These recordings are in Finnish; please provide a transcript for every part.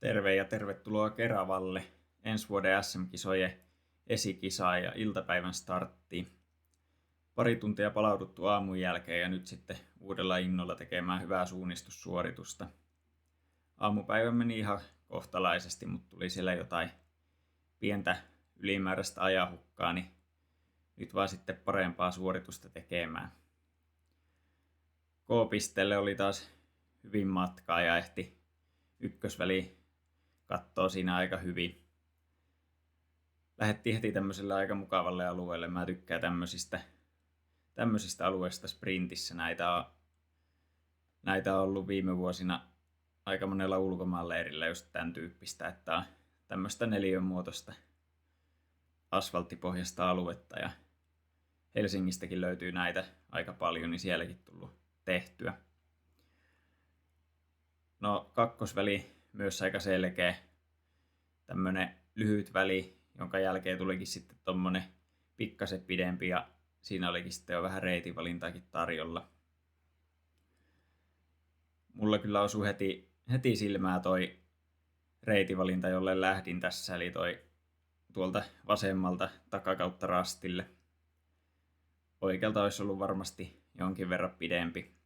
Terve ja tervetuloa Keravalle ensi vuoden SM-kisojen esikisaan ja iltapäivän starttiin. Pari tuntia palauduttu aamun jälkeen ja nyt sitten uudella innolla tekemään hyvää suunnistussuoritusta. Aamupäivä meni ihan kohtalaisesti, mutta tuli siellä jotain pientä ylimääräistä ajanhukkaa, niin nyt vaan sitten parempaa suoritusta tekemään. K-pisteelle oli taas hyvin matkaa ja ehti ykkösväli kattoo siinä aika hyvin. Lähdettiin heti tämmöiselle aika mukavalle alueelle. Mä tykkään tämmöisistä alueista sprintissä. Näitä on ollut viime vuosina aika monella ulkomaanleirillä just tämän tyyppistä, että on tämmöistä neliönmuotoista asfalttipohjasta aluetta ja Helsingistäkin löytyy näitä aika paljon, niin sielläkin tullut tehtyä. No kakkosväli myös aika selkeä, tämmönen lyhyt väli, jonka jälkeen tulikin sitten tommonen pikkasen pidempi ja siinä olikin sitten jo vähän reitinvalintaakin tarjolla. Mulla kyllä osui heti silmää toi reitivalinta, jolle lähdin tässä, eli toi tuolta vasemmalta takakautta rastille. Oikealta olisi ollut varmasti jonkin verran pidempi.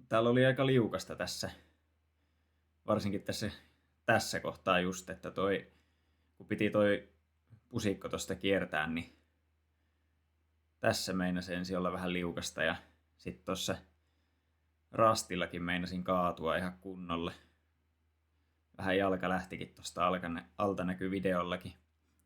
Täällä oli aika liukasta tässä, varsinkin tässä kohtaa just, että kun piti toi pusikko tosta kiertää, niin tässä meinasi ensin olla vähän liukasta ja sitten tuossa rastillakin meinasin kaatua ihan kunnolle. Vähän jalka lähtikin tuosta alta näkyy videollakin.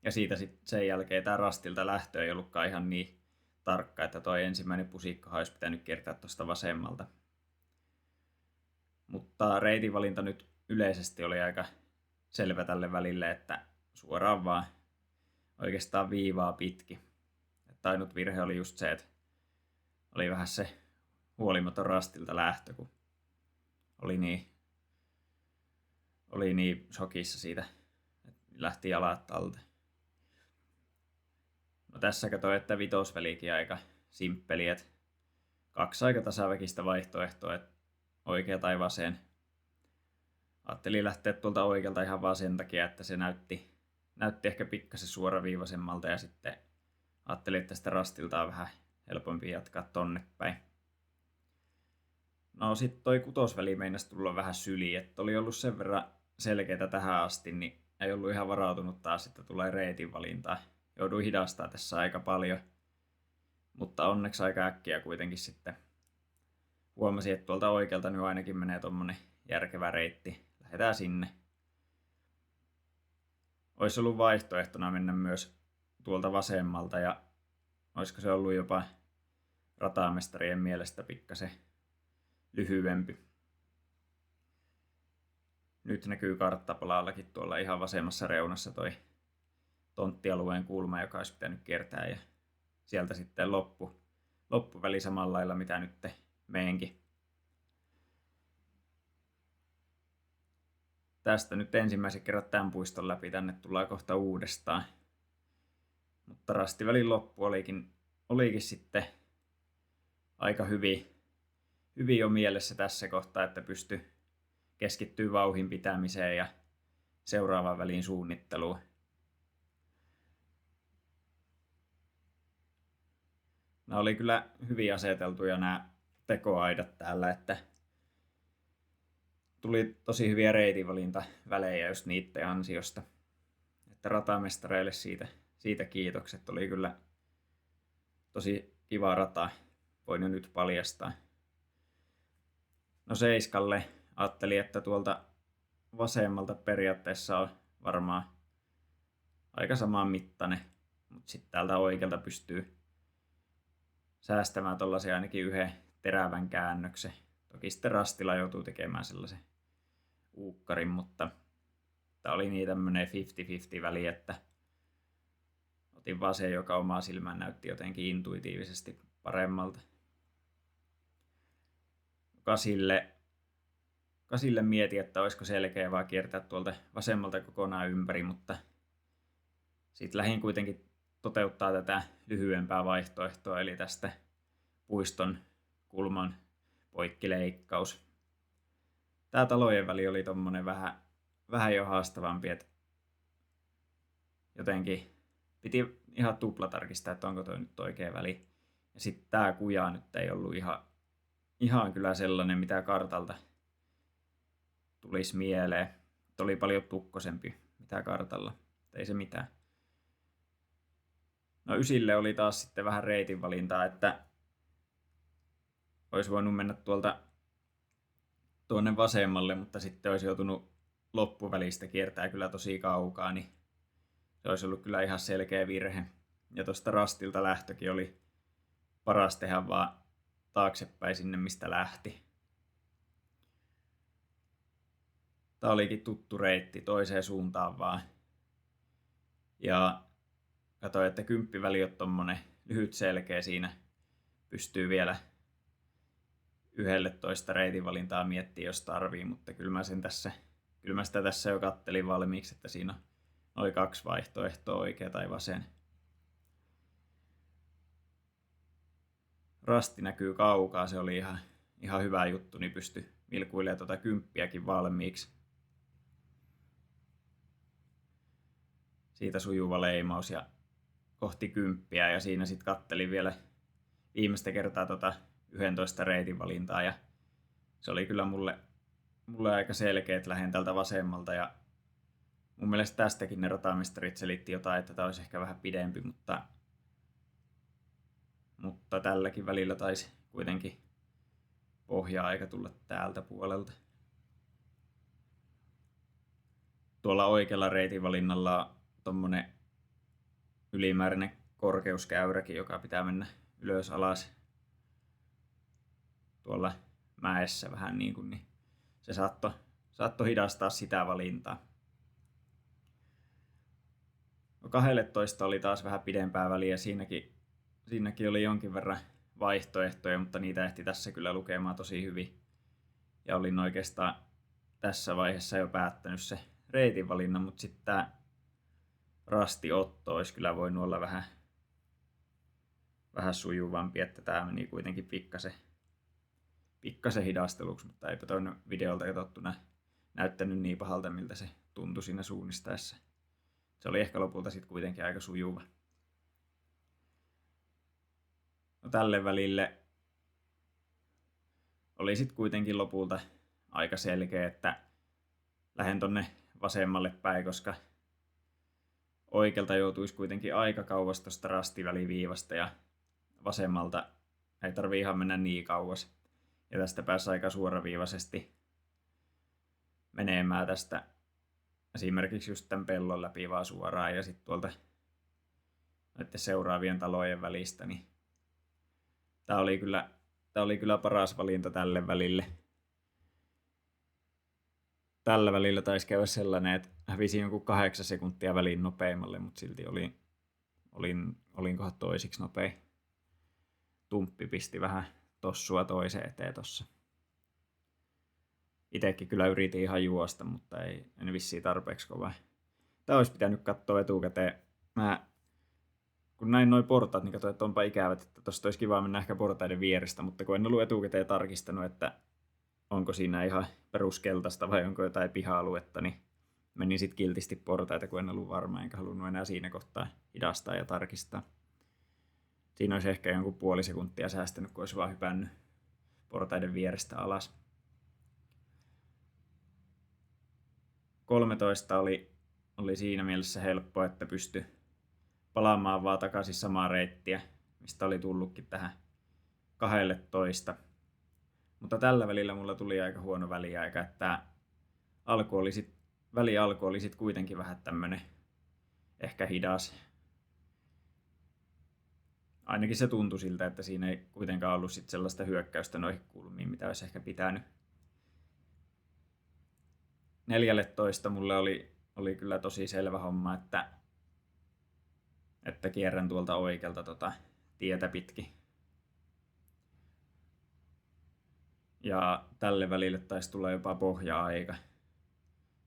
Ja siitä sitten sen jälkeen tää rastilta lähtö ei ollutkaan ihan niin tarkka, että toi ensimmäinen pusikkohan olisi pitänyt kiertää tuosta vasemmalta. Mutta reitinvalinta nyt yleisesti oli aika selvä tälle välille, että suoraan vaan oikeastaan viivaa pitki. Että ainut virhe oli just se, että oli vähän se huolimaton rastilta lähtö, kun oli niin shokissa siitä, että lähti jalat alta. No tässä katsoin, että vitosvälikin aika simppeli, että 2 aika tasaväkistä vaihtoehtoa, että oikea tai vasen. Ajattelin lähteä tuolta oikealta ihan vaan sen takia, että se näytti ehkä pikkasen suoraviivaisemmalta ja sitten ajattelin, että tästä rastilta on vähän helpompi jatkaa tonne päin. No sit toi kutosväli meinasi tulla vähän syliin, että oli ollut sen verran selkeätä tähän asti, niin ei ollut ihan varautunut taas, että tulee reitinvalintaa. Jouduin hidastaa tässä aika paljon, mutta onneksi aika äkkiä kuitenkin sitten huomasin, että tuolta oikealta nyt ainakin menee tommonen järkevä reitti. Lähdetään sinne. Olisi ollut vaihtoehtona mennä myös tuolta vasemmalta ja olisiko se ollut jopa ratamestarien mielestä pikkasen lyhyempi. Nyt näkyy karttapalaallakin tuolla ihan vasemmassa reunassa toi tonttialueen kulma, joka olisi pitänyt kiertää ja sieltä sitten loppuväli samalla lailla mitä nyt meenkin. Tästä nyt ensimmäisen kerran tämän puiston läpi, tänne tullaan kohta uudestaan. Mutta rastivälin loppu olikin sitten aika hyvin jo mielessä tässä kohtaa, että pystyi keskittyä vauhin pitämiseen ja seuraavan välin suunnitteluun. Nämä oli kyllä hyvin aseteltuja nämä tekoaidat täällä, että tuli tosi hyviä reitinvalintavälejä just niiden ansiosta. Että ratamestareille siitä kiitokset. Oli kyllä tosi kiva rata, voin jo nyt paljastaa. No seiskalle ajattelin, että tuolta vasemmalta periaatteessa on varmaan aika saman mittainen, mutta sitten täältä oikealta pystyy säästämään tollasen ainakin yhden terävän käännöksen. Toki sitten rastilla joutuu tekemään sellaisen uukkarin, mutta tää oli niin tämmönen 50-50 väli, että otin vaan se, joka omaa silmään näytti jotenkin intuitiivisesti paremmalta. Kasille mietin, että olisiko selkeä vaan kiertää tuolta vasemmalta kokonaan ympäri, mutta sitten lähdin kuitenkin toteuttaa tätä lyhyempää vaihtoehtoa, eli tästä puiston kulman poikkileikkaus. tää talojen väli oli tommonen vähän jo haastavampi, että jotenkin piti ihan tuplatarkistaa, että onko toi nyt oikea väli. Ja sitten tää kuja nyt ei ollut ihan kyllä sellainen, mitä kartalta tulisi mieleen. Että oli paljon tukkosempi mitä kartalla. Ei se mitään. No ysille oli taas sitten vähän reitin valintaa, että olisi voinut mennä tuonne vasemmalle, mutta sitten olisi joutunut loppuvälistä kiertää kyllä tosi kaukaa, niin se olisi ollut kyllä ihan selkeä virhe. Ja tuosta rastilta lähtökin oli paras tehdä vaan taaksepäin sinne, mistä lähti. Tää olikin tuttu reitti toiseen suuntaan vaan. Ja katsoin, että kymppiväli on tommonen lyhyt selkeä siinä. Pystyy vielä 11 reitinvalintaa miettiä, jos tarvii, mutta kyllä mä sitä tässä jo kattelin valmiiksi, että siinä oli 2 vaihtoehtoa, oikea tai vasen. Rasti näkyy kaukaa, se oli ihan hyvä juttu, niin pystyi vilkuilemaan tuota kymppiäkin valmiiksi. Siitä sujuva leimaus ja kohti kymppiä, ja siinä sitten kattelin vielä viimeistä kertaa 11 reitin valintaa, ja se oli kyllä mulle aika selkeä, että lähden tältä vasemmalta, ja mun mielestä tästäkin ne ratamestarit selitti jotain, että tämä olisi ehkä vähän pidempi, mutta tälläkin välillä taisi kuitenkin pohja-aika tulla täältä puolelta. Tuolla oikealla reitinvalinnalla on tommonen ylimääräinen korkeuskäyräkin, joka pitää mennä ylös alas tuolla mäessä vähän niin se saattoi hidastaa sitä valintaa. No 12 oli taas vähän pidempää väliä, siinäkin oli jonkin verran vaihtoehtoja, mutta niitä ehti tässä kyllä lukemaan tosi hyvin. Ja olin oikeastaan tässä vaiheessa jo päättänyt se reitinvalinnan, mutta sitten tää rastiotto olisi kyllä voinut olla vähän sujuvampi, että tää meni kuitenkin pikkasen hidasteluksi, mutta eipä toinen videolta katsottuna näyttänyt niin pahalta, miltä se tuntui siinä suunnistaessa. Se oli ehkä lopulta sitten kuitenkin aika sujuva. No tälle välille oli sitten kuitenkin lopulta aika selkeä, että lähden tonne vasemmalle päin, koska oikealta joutuisi kuitenkin aika kauas tuosta rastiväliviivasta ja vasemmalta ei tarvii ihan mennä niin kauas. Ja tästä pääsi aika suoraviivaisesti menemään tästä esimerkiksi just tämän pellon läpi vaan suoraan ja sitten tuolta noiden seuraavien talojen välistä, niin tää oli kyllä paras valinta tälle välille. Tällä välillä taisi käydä sellainen, että hävisin jonkun 8 sekuntia väliin nopeimmalle, mutta silti olinkohan toisiksi nopein. Tumppi pisti vähän tossua toiseen eteen tossa. Itekin kyllä yritin ihan juosta, mutta en vissiin tarpeeksi kovaa. Tää olisi pitänyt katsoa etukäteen. Kun näin noi portaat, niin katsoin, että onpa ikävät, että tosta olisi kiva mennä ehkä portaiden vierestä, mutta kun en ollut etukäteen tarkistanut, että onko siinä ihan peruskeltaista vai onko jotain piha-aluetta, niin menin sitten kiltisti portaita, kun en ollut varma, enkä halunnut enää siinä kohtaa hidastaa ja tarkistaa. Siinä olisi ehkä jonkun puoli sekuntia säästänyt, kun olisi vaan hypännyt portaiden vierestä alas. 13 oli siinä mielessä helppo, että pystyi palaamaan vaan takaisin samaa reittiä, mistä oli tullutkin tähän 12. Mutta tällä välillä mulla tuli aika huono väliaika, että väli alku oli sit kuitenkin vähän tämmönen ehkä hidas. Ainakin se tuntui siltä, että siinä ei kuitenkaan ollut sit sellaista hyökkäystä noihin kulmiin, mitä olisi ehkä pitänyt. 14 mulle oli kyllä tosi selvä homma, että kierrän tuolta oikealta tietä pitkin. Ja tälle välille taisi tulla jopa pohja-aika,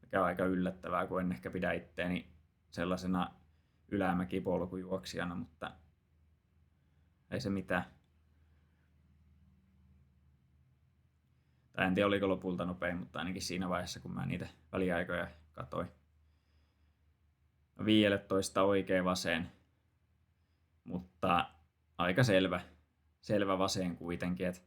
mikä on aika yllättävää, kun en ehkä pidä itteeni sellaisena ylämäkipolkujuoksijana, mutta ei se mitään. Tai en tiedä oliko lopulta nopein, mutta ainakin siinä vaiheessa kun mä niitä väliaikoja katoin. 15 oikea vasen, mutta aika selvä vasen kuitenkin, että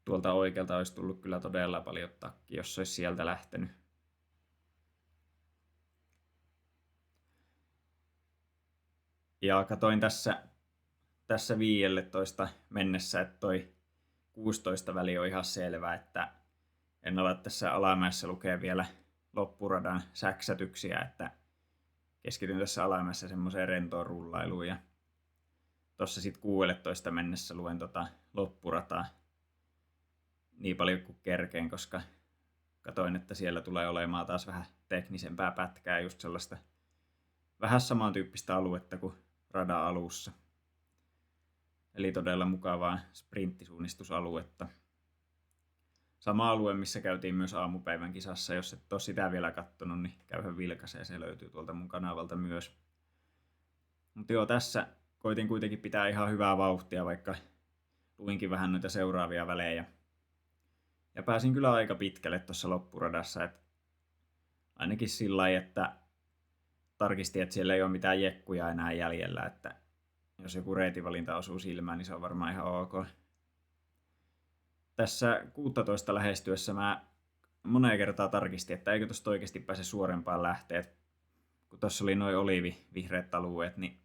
tuolta oikealta olisi tullut kyllä todella paljon takki, jos olisi sieltä lähtenyt. Ja katoin tässä 15 mennessä, että toi 16 väli on ihan selvä, että en ala tässä alamäessä lukea vielä loppuradan säksätyksiä, että keskityn tässä alamäessä semmoiseen rentoon rullailuun ja tossa sitten 16 mennessä luen loppurataa niin paljon kuin kerkeen, koska katoin, että siellä tulee olemaan taas vähän teknisempää pätkää, just sellaista vähän samantyyppistä aluetta kuin radan alussa. Eli todella mukavaa sprinttisuunnistusaluetta. Sama alue, missä käytiin myös aamupäivän kisassa. Jos et ole sitä vielä kattonut, niin käyhän vilkaisee. Se löytyy tuolta mun kanavalta myös. Mutta joo, tässä koitin kuitenkin pitää ihan hyvää vauhtia, vaikka luinkin vähän noita seuraavia välejä. Ja pääsin kyllä aika pitkälle tuossa loppuradassa. Et ainakin sillä lailla, että tarkistin, että siellä ei ole mitään jekkuja enää jäljellä. Että jos joku reitivalinta osuu silmään, niin se on varmaan ihan ok. Tässä 16 lähestyessä mä moneen kertaan tarkistin, että eikö tosta oikeasti pääse suorempaan lähteet. Kun tossa oli noin olivivihreät alueet, niin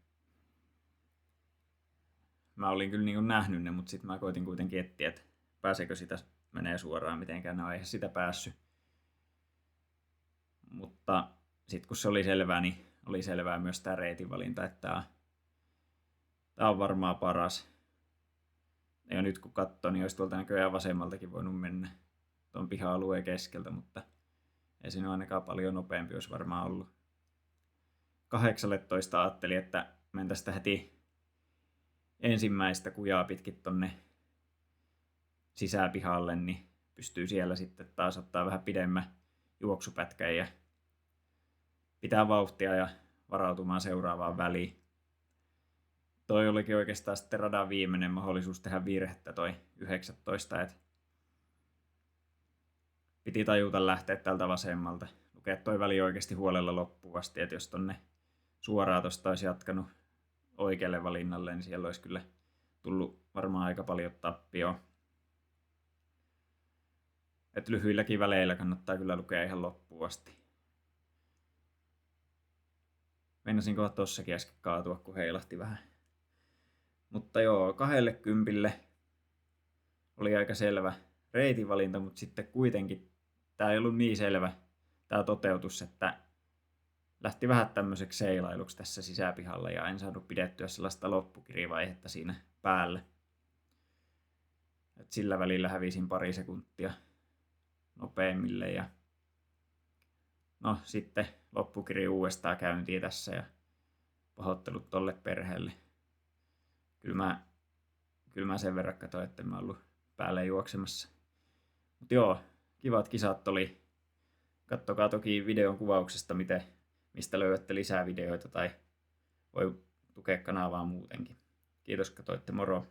mä olin kyllä niin nähnyt ne, mutta sitten mä koitin kuitenkin etsiä, että pääseekö sitä menee suoraan mitenkään. No eihän sitä päässyt. Mutta sitten kun se oli selvää, niin oli selvää myös tää reitinvalinta, että tää on varmaan paras. Ja nyt kun katsoo, niin olisi tuolta näköjään vasemmaltakin voinut mennä tuon piha-alueen keskeltä, mutta ei siinä ainakaan paljon nopeampi olisi varmaan ollut. 18 ajattelin, että mentäisiin tästä heti ensimmäistä kujaa pitkin tonne sisäpihalle, niin pystyy siellä sitten taas ottaa vähän pidemmän juoksupätkän ja pitää vauhtia ja varautumaan seuraavaan väliin. Toi olikin oikeastaan sitten radan viimeinen mahdollisuus tehdä virhettä toi 19, että piti tajuta lähteä tältä vasemmalta. Lukea toi väli oikeasti huolella loppuun asti, että jos tonne suoraan tosta olisi jatkanut oikealle valinnalle, niin siellä olisi kyllä tullut varmaan aika paljon tappioa. Että lyhyilläkin väleillä kannattaa kyllä lukea ihan loppuun asti. Meinasinkohan tossakin äsken kaatua, kun heilahti vähän. Mutta joo, 20 oli aika selvä reitinvalinta, mutta sitten kuitenkin tämä ei ollut niin selvä tämä toteutus, että lähti vähän tämmöiseksi seilailuksi tässä sisäpihalla ja en saanut pidettyä sellaista loppukirivaihetta siinä päälle. Et sillä välillä hävisin pari sekuntia nopeammille ja no sitten loppukiri uudestaan käyntiin tässä ja pahoittelut tolle perheelle. Kyllä mä sen verran katsoin, että en mä ollut päälle juoksemassa. Mutta joo, kivat kisat oli. Kattokaa toki videon kuvauksesta, mistä löydätte lisää videoita tai voi tukea kanavaa muutenkin. Kiitos, katsoitte, moro!